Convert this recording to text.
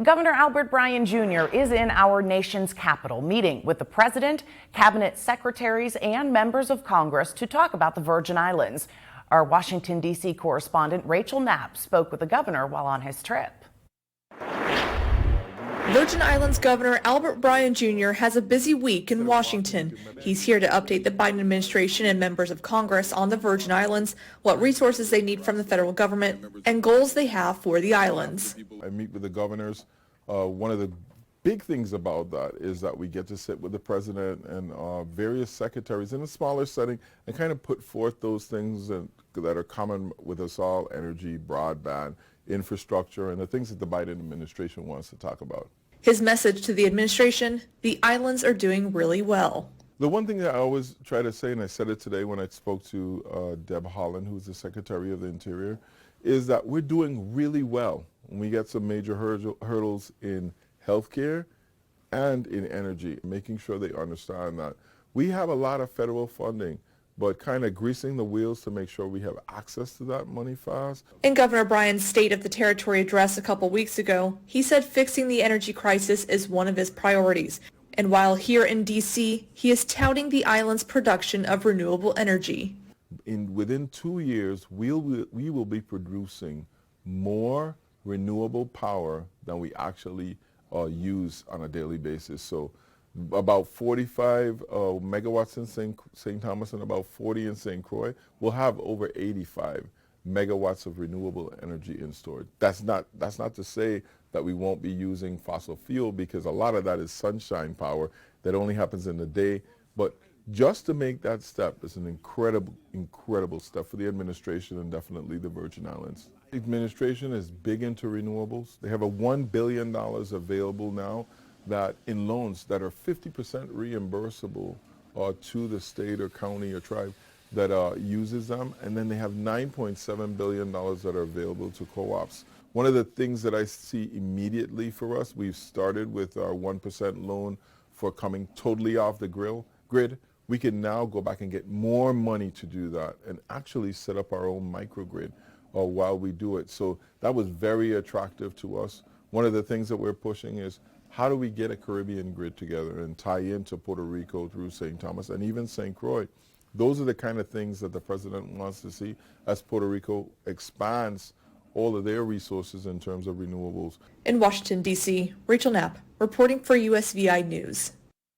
Governor Albert Bryan Jr. is in our nation's capital, meeting with the president, cabinet secretaries, and members of Congress to talk about the Virgin Islands. Our Washington, D.C. correspondent Rachel Knapp spoke with the governor while on his trip. Virgin Islands Governor Albert Bryan Jr. has a busy week in Washington. He's here to update the Biden administration and members of Congress on the Virgin Islands, what resources they need from the federal government, and goals they have for the islands. I meet with the governors. One of the big things about that is that we get to sit with the president and various secretaries in a smaller setting and kind of put forth those things that are common with us all: energy, broadband, infrastructure, and the things that the Biden administration wants to talk about. His message to the administration: the islands are doing really well. The one thing that I always try to say, and I said it today when I spoke to Deb Haaland, who's the Secretary of the Interior, is that we're doing really well. We get some major hurdles in healthcare and in energy, making sure they understand that we have a lot of federal funding, but kind of greasing the wheels to make sure we have access to that money fast. In Governor Bryan's State of the Territory address a couple weeks ago, he said fixing the energy crisis is one of his priorities. And while here in D.C., he is touting the island's production of renewable energy. Within 2 years, we will be producing more renewable power than we actually use on a daily basis. So about 45 megawatts in St. Thomas and about 40 in St. Croix. We'll have over 85 megawatts of renewable energy in storage. That's not to say that we won't be using fossil fuel, because a lot of that is sunshine power that only happens in the day. But just to make that step is an incredible step for the administration and definitely the Virgin Islands. The administration is big into renewables. They have a $1 billion available now that in loans that are 50% reimbursable to the state or county or tribe that uses them. And then they have $9.7 billion that are available to co-ops. One of the things that I see immediately for us, we've started with our 1% loan for coming totally off the grid. We can now go back and get more money to do that and actually set up our own microgrid while we do it. So that was very attractive to us. One of the things that we're pushing is, how do we get a Caribbean grid together and tie into Puerto Rico through St. Thomas and even St. Croix? Those are the kind of things that the president wants to see as Puerto Rico expands all of their resources in terms of renewables. In Washington, D.C., Rachel Knapp, reporting for USVI News.